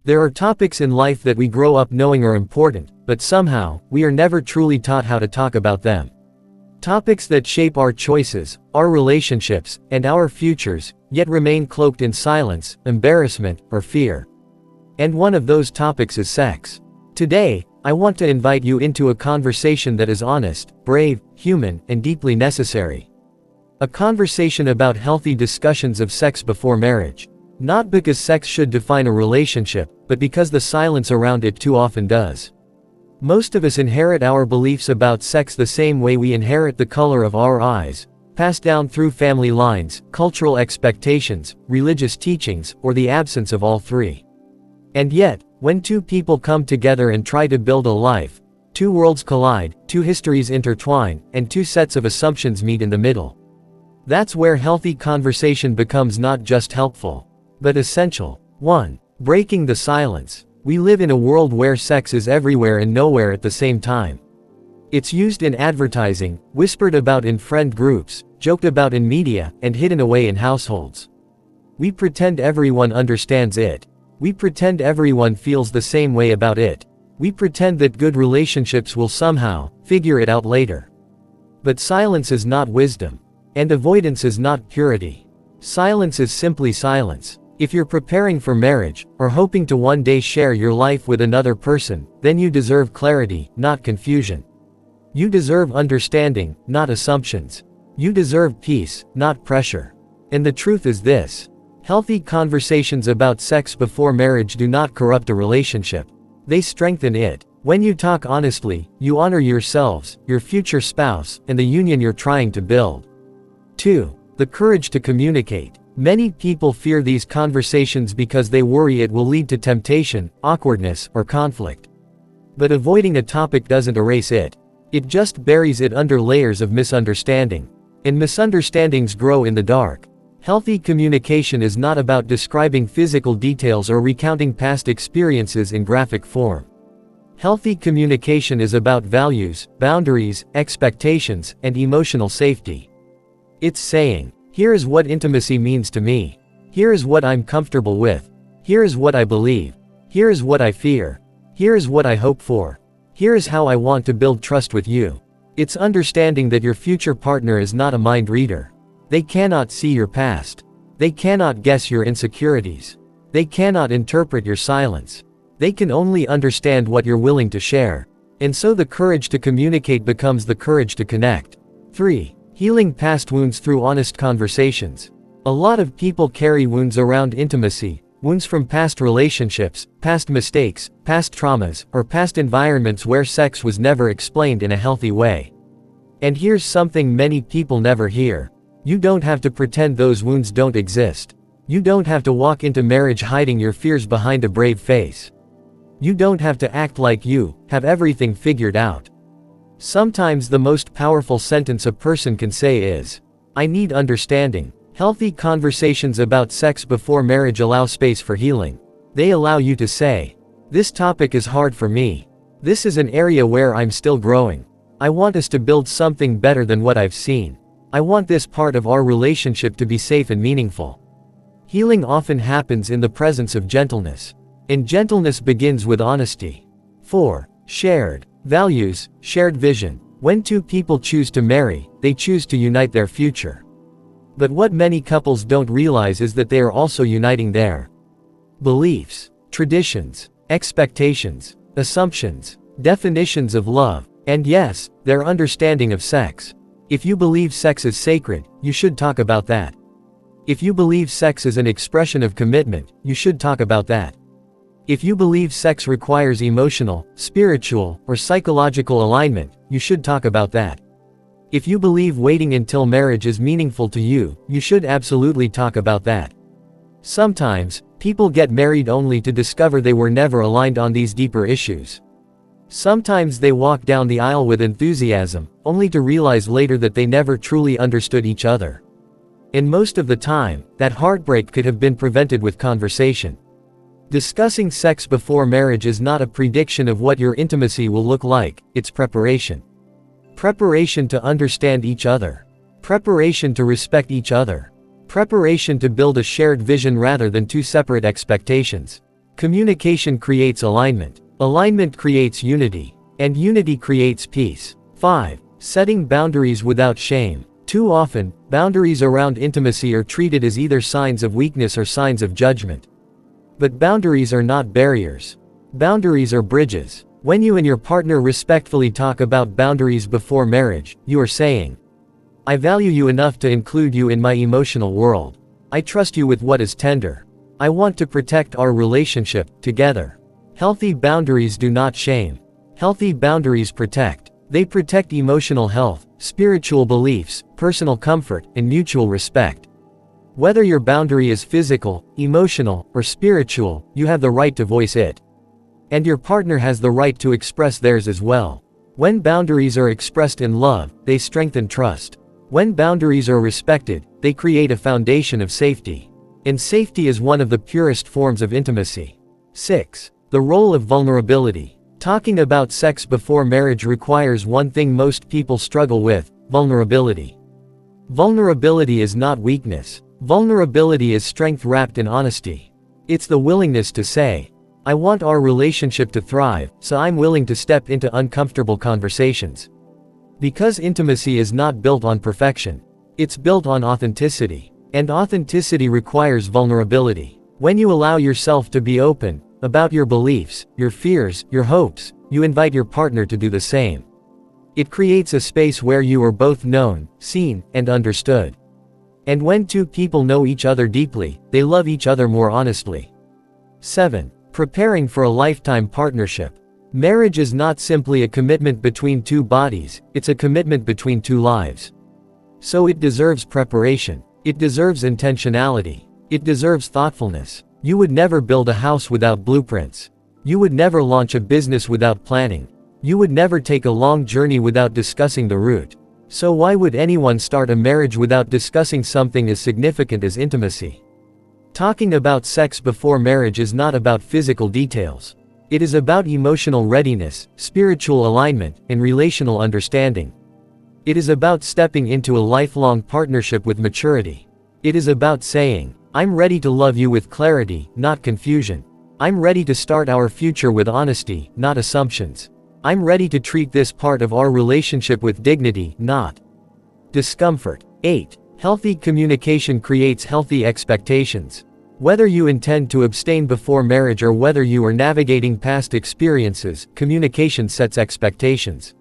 There are topics in life that we grow up knowing are important, but somehow, we are never truly taught how to talk about them. Topics that shape our choices, our relationships, and our futures, yet remain cloaked in silence, embarrassment, or fear. And one of those topics is sex. Today, I want to invite you into a conversation that is honest, brave, human, and deeply necessary. A conversation about healthy discussions of sex before marriage. Not because sex should define a relationship, but because the silence around it too often does. Most of us inherit our beliefs about sex the same way we inherit the color of our eyes, passed down through family lines, cultural expectations, religious teachings, or the absence of all three. And yet, when two people come together and try to build a life, two worlds collide, two histories intertwine, and two sets of assumptions meet in the middle. That's where healthy conversation becomes not just helpful, but essential. 1. Breaking the silence. We live in a world where sex is everywhere and nowhere at the same time. It's used in advertising, whispered about in friend groups, joked about in media, and hidden away in households. We pretend everyone understands it. We pretend everyone feels the same way about it. We pretend that good relationships will somehow figure it out later. But silence is not wisdom. And avoidance is not purity. Silence is simply silence. If you're preparing for marriage, or hoping to one day share your life with another person, then you deserve clarity, not confusion. You deserve understanding, not assumptions. You deserve peace, not pressure. And the truth is this: healthy conversations about sex before marriage do not corrupt a relationship. They strengthen it. When you talk honestly, you honor yourselves, your future spouse, and the union you're trying to build. 2. The courage to communicate. Many people fear these conversations because they worry it will lead to temptation, awkwardness, or conflict. But avoiding a topic doesn't erase it. It just buries it under layers of misunderstanding. And misunderstandings grow in the dark. Healthy communication is not about describing physical details or recounting past experiences in graphic form. Healthy communication is about values, boundaries, expectations, and emotional safety. It's saying, here is what intimacy means to me. Here is what I'm comfortable with. Here is what I believe. Here is what I fear. Here is what I hope for. Here is how I want to build trust with you. It's understanding that your future partner is not a mind reader. They cannot see your past. They cannot guess your insecurities. They cannot interpret your silence. They can only understand what you're willing to share. And so the courage to communicate becomes the courage to connect. 3. Healing past wounds through honest conversations. A lot of people carry wounds around intimacy, wounds from past relationships, past mistakes, past traumas, or past environments where sex was never explained in a healthy way. And here's something many people never hear. You don't have to pretend those wounds don't exist. You don't have to walk into marriage hiding your fears behind a brave face. You don't have to act like you have everything figured out. Sometimes the most powerful sentence a person can say is, I need understanding. Healthy conversations about sex before marriage allow space for healing. They allow you to say, this topic is hard for me. This is an area where I'm still growing. I want us to build something better than what I've seen. I want this part of our relationship to be safe and meaningful. Healing often happens in the presence of gentleness. And gentleness begins with honesty. 4. Shared values, shared vision. When two people choose to marry, they choose to unite their future. But what many couples don't realize is that they are also uniting their beliefs, traditions, expectations, assumptions, definitions of love, and yes, their understanding of sex. If you believe sex is sacred, you should talk about that. If you believe sex is an expression of commitment, you should talk about that. If you believe sex requires emotional, spiritual, or psychological alignment, you should talk about that. If you believe waiting until marriage is meaningful to you, you should absolutely talk about that. Sometimes, people get married only to discover they were never aligned on these deeper issues. Sometimes they walk down the aisle with enthusiasm, only to realize later that they never truly understood each other. And most of the time, that heartbreak could have been prevented with conversation. Discussing sex before marriage is not a prediction of what your intimacy will look like, it's preparation. Preparation to understand each other. Preparation to respect each other. Preparation to build a shared vision rather than two separate expectations. Communication creates alignment. Alignment creates unity. And unity creates peace. 5. Setting boundaries without shame. Too often, boundaries around intimacy are treated as either signs of weakness or signs of judgment. But boundaries are not barriers. Boundaries are bridges. When you and your partner respectfully talk about boundaries before marriage, you are saying, I value you enough to include you in my emotional world. I trust you with what is tender. I want to protect our relationship, together. Healthy boundaries do not shame. Healthy boundaries protect. They protect emotional health, spiritual beliefs, personal comfort, and mutual respect. Whether your boundary is physical, emotional, or spiritual, you have the right to voice it. And your partner has the right to express theirs as well. When boundaries are expressed in love, they strengthen trust. When boundaries are respected, they create a foundation of safety. And safety is one of the purest forms of intimacy. 6. The role of vulnerability. Talking about sex before marriage requires one thing most people struggle with: vulnerability. Vulnerability is not weakness. Vulnerability is strength wrapped in honesty. It's the willingness to say, I want our relationship to thrive, so I'm willing to step into uncomfortable conversations. Because intimacy is not built on perfection. It's built on authenticity. And authenticity requires vulnerability. When you allow yourself to be open about your beliefs, your fears, your hopes, you invite your partner to do the same. It creates a space where you are both known, seen, and understood. And when two people know each other deeply, they love each other more honestly. 7. Preparing for a lifetime partnership. Marriage is not simply a commitment between two bodies, it's a commitment between two lives. So it deserves preparation. It deserves intentionality. It deserves thoughtfulness. You would never build a house without blueprints. You would never launch a business without planning. You would never take a long journey without discussing the route. So why would anyone start a marriage without discussing something as significant as intimacy? Talking about sex before marriage is not about physical details. It is about emotional readiness, spiritual alignment, and relational understanding. It is about stepping into a lifelong partnership with maturity. It is about saying, I'm ready to love you with clarity, not confusion. I'm ready to start our future with honesty, not assumptions. I'm ready to treat this part of our relationship with dignity, not discomfort. 8. Healthy communication creates healthy expectations. Whether you intend to abstain before marriage or whether you are navigating past experiences, communication sets expectations.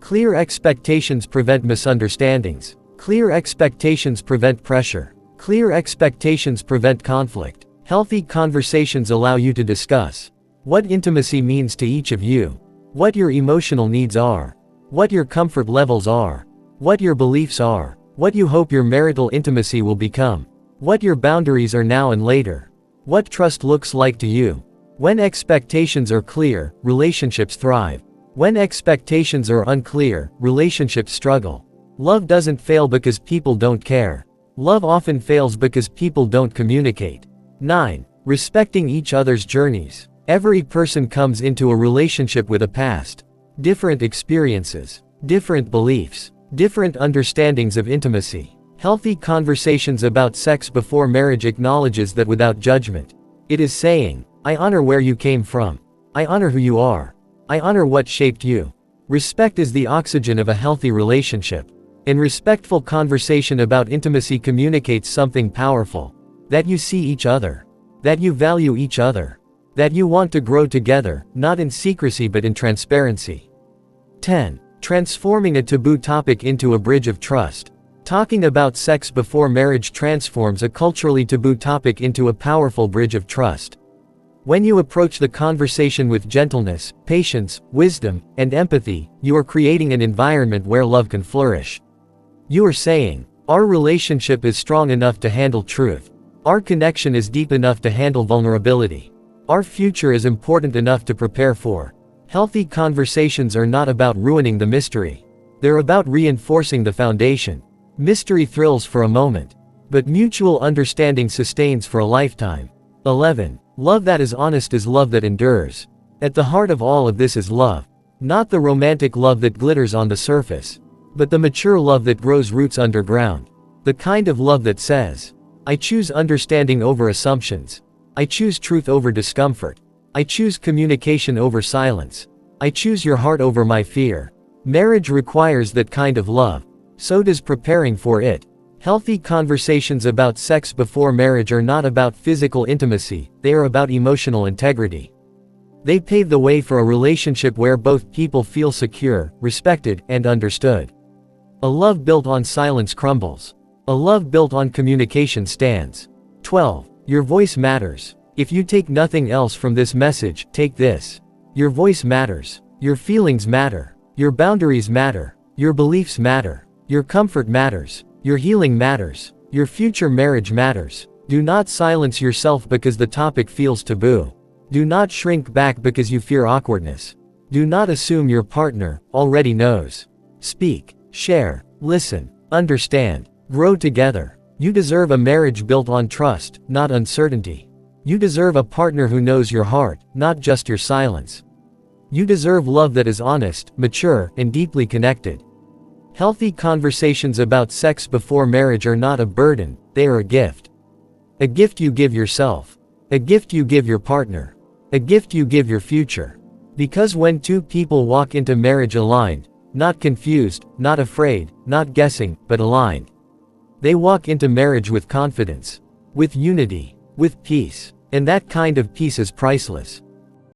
Clear expectations prevent misunderstandings. Clear expectations prevent pressure. Clear expectations prevent conflict. Healthy conversations allow you to discuss what intimacy means to each of you, what your emotional needs are, what your comfort levels are, what your beliefs are, what you hope your marital intimacy will become, what your boundaries are now and later, what trust looks like to you. When expectations are clear, relationships thrive. When expectations are unclear, relationships struggle. Love doesn't fail because people don't care. Love often fails because people don't communicate. 9. Respecting each other's journeys. Every person comes into a relationship with a past, different experiences, different beliefs, different understandings of intimacy. Healthy conversations about sex before marriage acknowledges that without judgment. It is saying, I honor where you came from. I honor who you are. I honor what shaped you. Respect is the oxygen of a healthy relationship. And respectful conversation about intimacy communicates something powerful. That you see each other. That you value each other. That you want to grow together, not in secrecy but in transparency. 10. Transforming a taboo topic into a bridge of trust. Talking about sex before marriage transforms a culturally taboo topic into a powerful bridge of trust. When you approach the conversation with gentleness, patience, wisdom, and empathy, you are creating an environment where love can flourish. You are saying, our relationship is strong enough to handle truth. Our connection is deep enough to handle vulnerability. Our future is important enough to prepare for. Healthy conversations are not about ruining the mystery. They're about reinforcing the foundation. Mystery thrills for a moment, but mutual understanding sustains for a lifetime. 11. Love that is honest is love that endures. At the heart of all of this is love. Not the romantic love that glitters on the surface, but the mature love that grows roots underground. The kind of love that says, I choose understanding over assumptions. I choose truth over discomfort. I choose communication over silence. I choose your heart over my fear. Marriage requires that kind of love. So does preparing for it. Healthy conversations about sex before marriage are not about physical intimacy, they are about emotional integrity. They pave the way for a relationship where both people feel secure, respected, and understood. A love built on silence crumbles. A love built on communication stands. 12. Your voice matters. If you take nothing else from this message, take this. Your voice matters. Your feelings matter. Your boundaries matter. Your beliefs matter. Your comfort matters. Your healing matters. Your future marriage matters. Do not silence yourself because the topic feels taboo. Do not shrink back because you fear awkwardness. Do not assume your partner already knows. Speak, share, listen, understand, grow together. You deserve a marriage built on trust, not uncertainty. You deserve a partner who knows your heart, not just your silence. You deserve love that is honest, mature, and deeply connected. Healthy conversations about sex before marriage are not a burden, they are a gift. A gift you give yourself. A gift you give your partner. A gift you give your future. Because when two people walk into marriage aligned, not confused, not afraid, not guessing, but aligned, they walk into marriage with confidence, with unity, with peace. And that kind of peace is priceless.